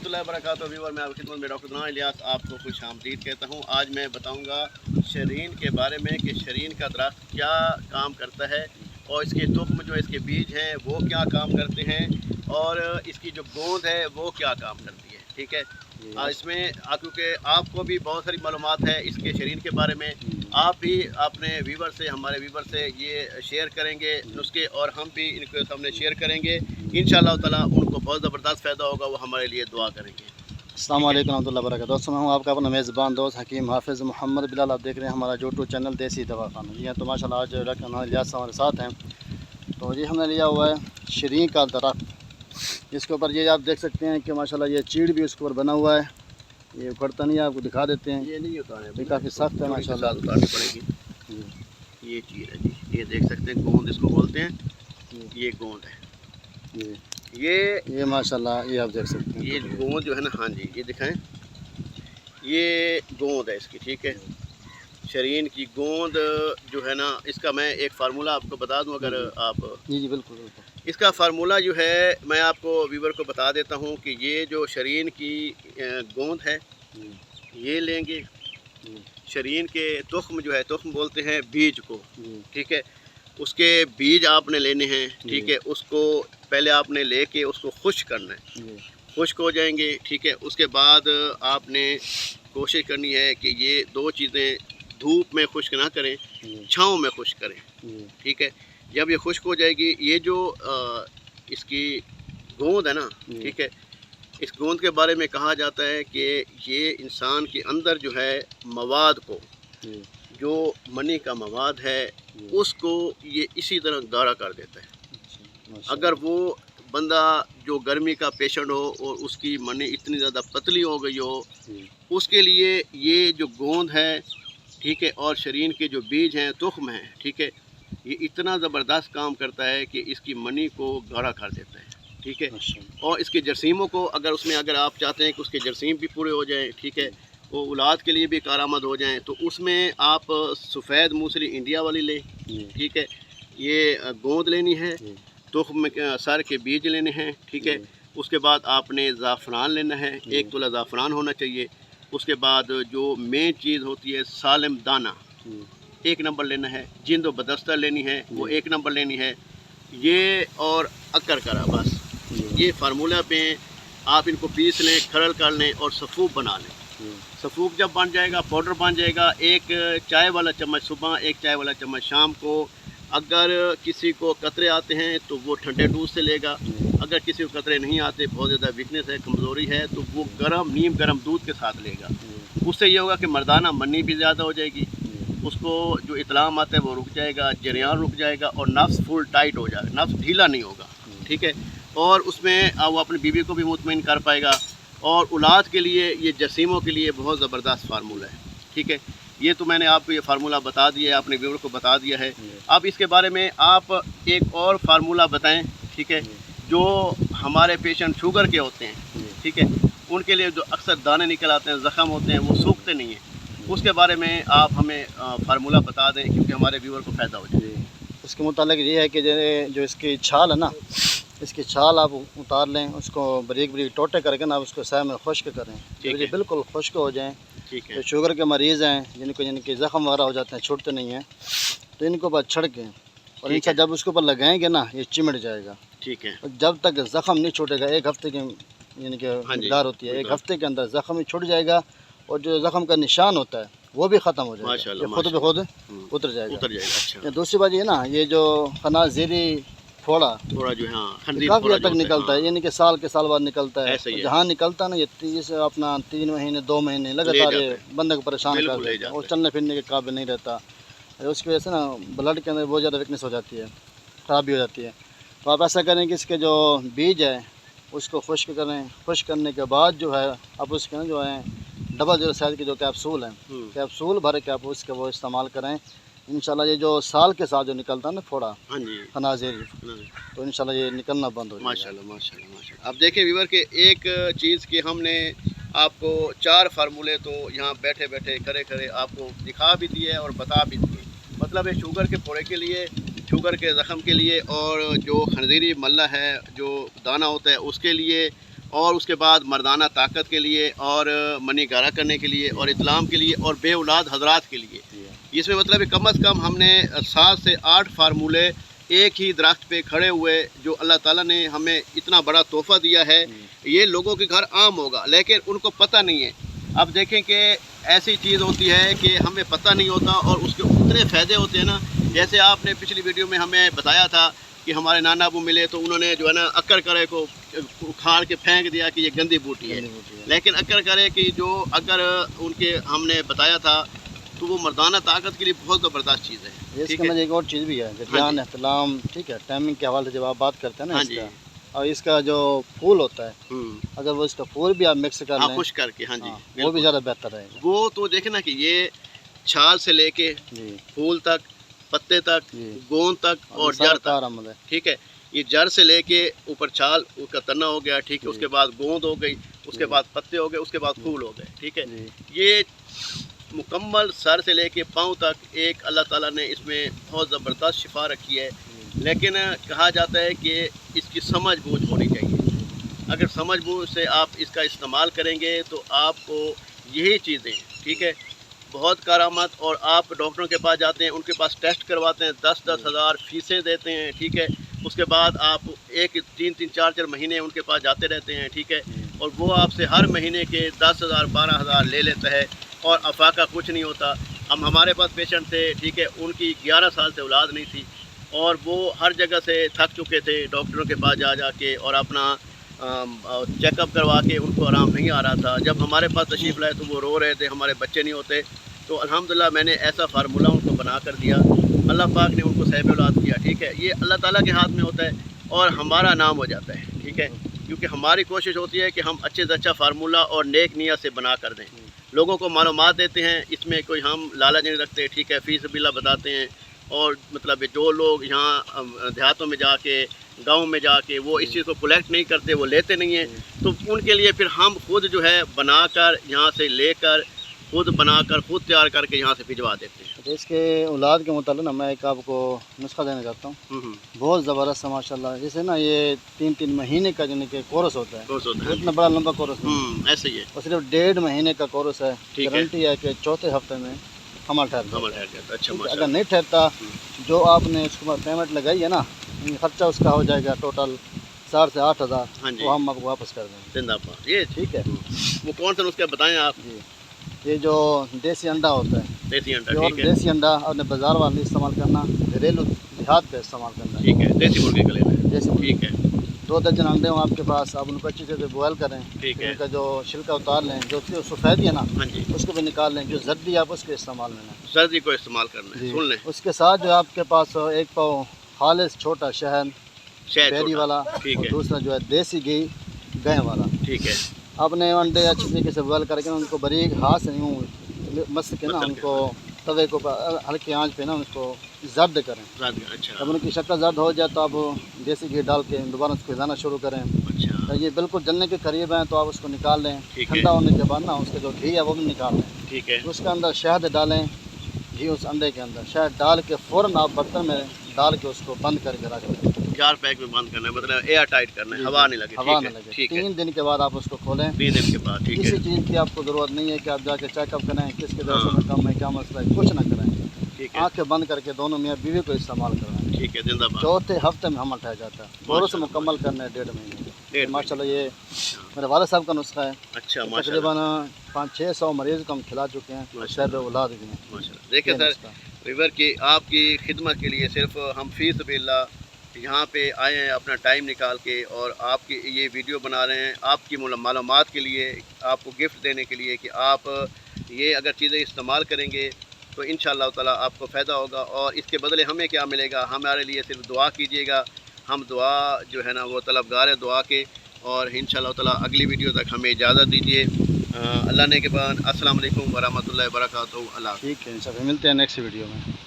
रहमतुल्लाहि व बरकातहू। व्यूअर, मैं आपकी खिदमत में डॉक्टर दुआ इलियास आपको खुश आमदीद कहता हूँ। आज मैं बताऊँगा शरीन के बारे में कि शरीन का दरख्त क्या काम करता है और इसके तुख्म जो इसके बीज हैं वो क्या काम करते हैं और इसकी जो गोंद है वो क्या काम करती है। ठीक है, इसमें क्योंकि आपको भी बहुत सारी मालूमात है इसके शरीन के बारे में, आप भी अपने व्यूवर से, हमारे व्यूवर से ये शेयर करेंगे नुस्खे और हम भी इनके सामने शेयर करेंगे। इंशाअल्लाह ताला उनको बहुत ज़बरदस्त फ़ायदा होगा, वो हमारे लिए दुआ करेंगे। अस्सलाम वालेकुम रहमतुल्लाहि व बरकातहू। दोस्तों, मैं हूँ आपका अपना मेज़बान दोस्त हकीम हाफिज़ मोहम्मद बिलाल। आप देख रहे हैं हमारा यूट्यूब चैनल देसी दवाखाना। जी हाँ, तो माशाल्लाह आज डॉक्टर इलियास हमारे साथ हैं। तो ये हमने लिया हुआ है शरीन का दरख्त, जिसके ऊपर ये आप देख सकते हैं कि माशाल्लाह ये चीड़ भी उसके ऊपर बना हुआ है। ये उखड़ता नहीं है, आपको दिखा देते हैं। ये नहीं उतारे, ये काफ़ी सख्त है माशाल्लाह, उतारनी पड़ेगी। ये चीड़ है जी, ये देख सकते हैं, गोंद इसको बोलते हैं। ये गोंद है, ये माशाल्लाह, ये आप देख सकते हैं। ये गोंद जो है ना, हाँ जी, ये दिखाएं, ये गोंद है इसकी। ठीक है, शरीन की गोंद जो है ना, इसका मैं एक फार्मूला आपको बता दूं, अगर आप जी बिल्कुल। इसका फार्मूला जो है मैं आपको व्यूवर को बता देता हूं कि ये जो शरीन की गोंद है ये लेंगे। शरीन के तुख्म जो है, तुख्म बोलते हैं बीज को। ठीक है, उसके बीज आपने लेने हैं। ठीक है, उसको पहले आपने लेके उसको खुश्क करना है, खुश्क हो जाएंगे। ठीक है, उसके बाद आपने कोशिश करनी है कि ये दो चीज़ें धूप में खुश्क ना करें, छाँव में खुश्क करें। ठीक है, जब ये खुश्क हो जाएगी, ये जो इसकी गोंद है ना, ठीक है, इस गोंद के बारे में कहा जाता है कि ये इंसान के अंदर जो है मवाद को, जो मनी का मवाद है, उसको ये इसी तरह गाढ़ा कर देता है। अगर वो बंदा जो गर्मी का पेशेंट हो और उसकी मनी इतनी ज़्यादा पतली हो गई हो, उसके लिए ये जो गोंद है, ठीक है, और शरीन के जो बीज हैं, तुख्म हैं, ठीक है, ये इतना ज़बरदस्त काम करता है कि इसकी मनी को गाढ़ा कर देता है। ठीक है, और इसके जरासीमों को, अगर आप चाहते हैं कि उसके जरासीम भी पूरे हो जाएं, ठीक है, वो औलाद के लिए भी कारआमद हो जाएं, तो उसमें आप सफ़ेद मूसली इंडिया वाली लें। ठीक है, ये गोंद लेनी है, तुख्म सर के बीज लेने हैं। ठीक है, उसके बाद आपने ज़ाफ़रान लेना है, 1 तोला ज़ाफ़रान होना चाहिए। उसके बाद जो मेन चीज़ होती है सालिम दाना, 1 नंबर लेना है। जिंद व बदस्तर लेनी है, वो 1 नंबर लेनी है। ये और अक्कर करा, बस ये फार्मूला पे आप इनको पीस लें, खरल कर लें और सफ़ूक बना लें। सफ़ूक जब बन जाएगा, पाउडर बन जाएगा, 1 चाय वाला चम्मच सुबह, 1 चाय वाला चम्मच शाम को। अगर किसी को कतरे आते हैं तो वो ठंडे दूध से लेगा। अगर किसी को कतरे नहीं आते, बहुत ज़्यादा वीकनेस है, कमज़ोरी है, तो वो नीम गर्म दूध के साथ लेगा। उससे ये होगा कि मर्दाना मनी भी ज़्यादा हो जाएगी, उसको जो इतलाम आता है वो रुक जाएगा, जरियान रुक जाएगा और नफ्स फुल टाइट हो जाएगा, नफ्स ढीला नहीं होगा। ठीक है, और उसमें वो अपनी बीवी को भी मुतमईन कर पाएगा और औलाद के लिए, ये जरासीमों के लिए बहुत ज़बरदस्त फार्मूला है। ठीक है, ये तो मैंने आपको ये फार्मूला बता दिया है, अपने व्यूअर को बता दिया है। अब इसके बारे में आप एक और फार्मूला बताएं। ठीक है, जो हमारे पेशेंट शुगर के होते हैं, ठीक है, उनके लिए जो अक्सर दाने निकल आते हैं, ज़ख़म होते हैं, वो सूखते नहीं हैं, उसके बारे में आप हमें फार्मूला बता दें, क्योंकि हमारे व्यूअर को फ़ायदा हो जाए। उसके मुतालिक ये है कि जो इसकी छाल है ना, इसकी छाल आप उतार लें, उसको बारीक बारीक टोटे करके ना उसको सह में खुश्क करें, जब ये बिल्कुल खुश्क हो जाएं। ठीक है, तो शुगर के मरीज़ हैं जिनके ज़ख़म वगैरह हो जाते हैं, छूटते नहीं हैं, तो इनको बस छिड़कें और इनसे जब उसके ऊपर लगाएंगे ना, ये चिमट जाएगा। ठीक है, जब तक ज़ख़म नहीं छूटेगा, 1 हफ़्ते की यानी कि मकदार होती है, 1 हफ़्ते के अंदर ज़ख़म ही छूट जाएगा और जो ज़ख़म का निशान होता है वो भी ख़त्म हो जाएगा, ये खुद ब खुद उतर जाएगा। अच्छा। दूसरी बात ये ना, ये जो खनाज़ीरी फोड़ा जो, हाँ, काफ़ी हद तक निकलता है, यानी कि साल के साल बाद निकलता है। जहाँ निकलता है ना, ये अपना 3 महीने 2 महीने लगातार ये बंदे को परेशान कर देता है और चलने फिरने के काबिल नहीं रहता। उसकी वजह से ना ब्लड के अंदर बहुत ज़्यादा वीकनेस हो जाती है, ख़राबी हो जाती है। तो आप ऐसा करें कि इसके जो बीज है उसको खुश्क करें। खुश्क करने के बाद जो है आप उसके ना जो है डबल 0 साइज़ के जो कैप्सूल हैं, कैप्सूल भर के आप उसके वो इस्तेमाल करें। इंशाल्लाह ये जो साल के साथ जो निकलता है ना फोड़ा, हाँ जी, खनाज़ीर, तो इंशाल्लाह ये निकलना बंद हो जाएगा। माशाल्लाह माशाल्लाह माशाल्लाह। अब देखें व्यूअर के एक चीज़ कि हमने आपको 4 फार्मूले तो यहाँ बैठे बैठे खड़े खड़े आपको दिखा भी दिए और बता भी दिए। मतलब है शुगर के फोड़े के लिए, शुगर के ज़ख़म के लिए, और जो खंजीरी मल्ला है, जो दाना होता है उसके लिए, اور اس کے بعد مردانہ طاقت کے لیے اور منی گارا کرنے کے لیے اور اسلام کے لیے اور بے اولاد حضرات کے لیے. اس میں مطلب کم از کم ہم نے 7 سے 8 فارمولے ایک ہی درخت پہ کھڑے ہوئے جو اللہ تعالیٰ نے ہمیں اتنا بڑا تحفہ دیا ہے. یہ لوگوں کے گھر عام ہوگا لیکن ان کو پتہ نہیں ہے. اب دیکھیں کہ ایسی چیز ہوتی ہے کہ ہمیں پتہ نہیں ہوتا اور اس کے اتنے فائدے ہوتے ہیں نا. جیسے آپ نے پچھلی ویڈیو میں ہمیں بتایا تھا کہ ہمارے نانا ابو ملے تو انہوں نے جو ہے نا اکر کرے کو کھاڑ کے پھینک دیا کہ یہ گندی بوٹی ہے. لیکن اکر کرے کی جو اگر ان کے ہم نے بتایا تھا تو وہ مردانہ طاقت کے لیے بہت زبردست چیز ہے. اس کے ایک اور چیز بھی ہے دھیان احتلام ٹھیک ہے ٹائمنگ کے حوالے سے جب آپ بات کرتے ہیں نا اس کا اور اس کا جو پھول ہوتا ہے اگر وہ اس کا پھول بھی آپ مکس کر لیں خشک کر کے ہاں جی وہ بھی زیادہ بہتر رہے گا. وہ تو دیکھیں نا کہ یہ چھال سے لے کے پھول تک پتے تک گوند تک اور جڑ تک ٹھیک ہے. یہ جڑ سے لے کے اوپر چھال اس کا تنا ہو گیا ٹھیک ہے. اس کے بعد گوند ہو گئی اس کے بعد پتے ہو گئے اس کے بعد پھول ہو گئے ٹھیک ہے. یہ مکمل سر سے لے کے پاؤں تک ایک اللہ تعالیٰ نے اس میں بہت زبردست شفا رکھی ہے. لیکن کہا جاتا ہے کہ اس کی سمجھ بوجھ ہونی چاہیے. اگر سمجھ بوجھ سے آپ اس کا استعمال کریں گے تو آپ کو یہی چیزیں ٹھیک ہے بہت کارآمد. اور آپ ڈاکٹروں کے پاس جاتے ہیں ان کے پاس ٹیسٹ کرواتے ہیں 10-10 ہزار فیسیں دیتے ہیں ٹھیک ہے. اس کے بعد آپ 3-4 مہینے ان کے پاس جاتے رہتے ہیں ٹھیک ہے. اور وہ آپ سے ہر مہینے کے 10,000 12,000 لے لیتا ہے اور افاقہ کچھ نہیں ہوتا. ہمارے پاس پیشنٹ تھے ٹھیک ہے ان کی 11 سال سے اولاد نہیں تھی اور وہ ہر جگہ سے تھک چکے تھے ڈاکٹروں کے پاس جا کے اور اپنا چیک اپ کروا کے ان کو آرام نہیں آ رہا تھا. جب ہمارے پاس تشریف لائے تو وہ رو رہے تھے ہمارے بچے نہیں ہوتے. تو الحمدللہ میں نے ایسا فارمولہ ان کو بنا کر دیا. اللہ پاک نے ان کو صاحب اولاد کیا ٹھیک ہے. یہ اللہ تعالیٰ کے ہاتھ میں ہوتا ہے اور ہمارا نام ہو جاتا ہے ٹھیک ہے. کیونکہ ہماری کوشش ہوتی ہے کہ ہم اچھے سے اچھا فارمولہ اور نیک نیت سے بنا کر دیں. لوگوں کو معلومات دیتے ہیں اس میں کوئی ہم لالچ نہیں رکھتے ٹھیک ہے. فی سبیل اللہ بتاتے ہیں. اور مطلب جو لوگ یہاں دیہاتوں میں جا کے گاؤں میں جا کے وہ اس چیز کو کلیکٹ نہیں کرتے وہ لیتے نہیں ہیں تو ان کے لیے پھر ہم خود جو ہے بنا کر یہاں سے لے کر خود بنا کر خود تیار کر کے یہاں سے بھجوا دیتے ہیں. اس کے اولاد کے متعلق نا میں ایک آپ کو نسخہ دینا چاہتا ہوں بہت زبردست ہے ماشاء اللہ. جیسے نا یہ 3 مہینے کا یعنی کہ کورس ہوتا ہے اتنا بڑا لمبا کورس ایسے ہی ہے اور صرف 1.5 مہینے کا کورس ہے. گارنٹی ہے کہ چوتھے ہفتے میں حمل ٹھہرتا. اگر نہیں ٹھہرتا جو آپ نے اس کے بعد پیمنٹ لگائی ہے نا خرچہ اس کا ہو جائے گا ٹوٹل 7 سے 8 ہزار وہ ہم آپ کو واپس کر دیں گے. یہ ٹھیک ہے. وہ کون سا نسخہ بتائیں آپ؟ جی یہ جو دیسی انڈا ہوتا ہے دیسی انڈا دیسی انڈا اپنے بازار والا نہیں استعمال کرنا گھریلو دیہات کا استعمال کرنا ٹھیک ہے. دیسی مرغے کا لینا ہے دیسی ٹھیک ہے. 2 درجن انڈے ہوں آپ کے پاس آپ ان کو اچھی سے بوائل کریں ٹھیک ہے. ان کا جو چھلکا اتار لیں جو سفید ہے نا ہاں جی اس کو بھی نکال لیں جو زردی آپ اس کے استعمال میں لیں سردی کو استعمال کرنا ہے. سن لیں اس کے ساتھ جو آپ کے پاس 1 پاؤ خالص چھوٹا شہد ڈیری والا اور دوسرا جو ہے دیسی گھی گائے والا ٹھیک ہے. آپ نے انڈے اچھی طریقے سے بوائل کر کے ان کو باریک ہاتھ سے یوں مس کے نا ان کو توے کو ہلکی آنچ پہ نا اس کو زرد کریں. جب ان کی شکل زرد ہو جائے تو آپ دیسی گھی ڈال کے دوبارہ اس کو ہلانا شروع کریں. یہ بالکل جلنے کے قریب ہیں تو آپ اس کو نکال لیں. ٹھنڈا ہونے کے بعد نا اس کا جو گھی ہے وہ بھی نکال لیں ٹھیک ہے. اس کے اندر شہد ڈالیں گھی اس انڈے کے اندر شہد ڈال کے فوراً آپ برتن میں ڈال کے اس کو بند کر کے رکھ دیں. 4 پیک میں بند کرنا ہے مطلب ایئر ٹائٹ کرنا ہے ہوا نہیں لگے. 3 دن کے بعد آپ اس کو کھولیں. 3 دن کے بعد ٹھیک ہے. کسی چیز کی آپ کو ضرورت نہیں ہے کہ آپ جا کے چیک اپ کریں کس کے درجے میں کم ہے کیا مسئلہ ہے کچھ نہ کریں. آنکھیں بند کر کے دونوں میاں بیوی کو استعمال کریں ٹھیک ہے. زندہ باد. چوتھے ہفتے میں حمل ٹھہر جاتا ہے. کورس مکمل کرنا ہے 1.5 مہینے ماشاء اللہ. یہ میرے والد صاحب کا نسخہ ہے. اچھا تقریباً 500-600 مریض کو ہم کھلا چکے ہیں. صاحب اولاد بھی ہیں. دیکھیں سر ریور کی آپ کی خدمت کے لیے صرف ہم فی سبیل اللہ یہاں پہ آئے ہیں اپنا ٹائم نکال کے اور آپ کی یہ ویڈیو بنا رہے ہیں آپ کی معلومات کے لیے آپ کو گفٹ دینے کے لیے کہ آپ یہ اگر چیزیں استعمال کریں گے تو انشاءاللہ تعالیٰ آپ کو فائدہ ہوگا. اور اس کے بدلے ہمیں کیا ملے گا ہمارے لیے صرف دعا کیجیے گا. ہم دعا جو ہے نا وہ طلبگار ہے دعا کے. اور انشاءاللہ تعالیٰ اگلی ویڈیو تک ہمیں اجازت دیجیے. اللہ نے کے بعد السلام علیکم ورحمۃ اللہ وبرکاتہ. اللہ ٹھیک ہے. ملتے ہیں نیکسٹ ویڈیو میں.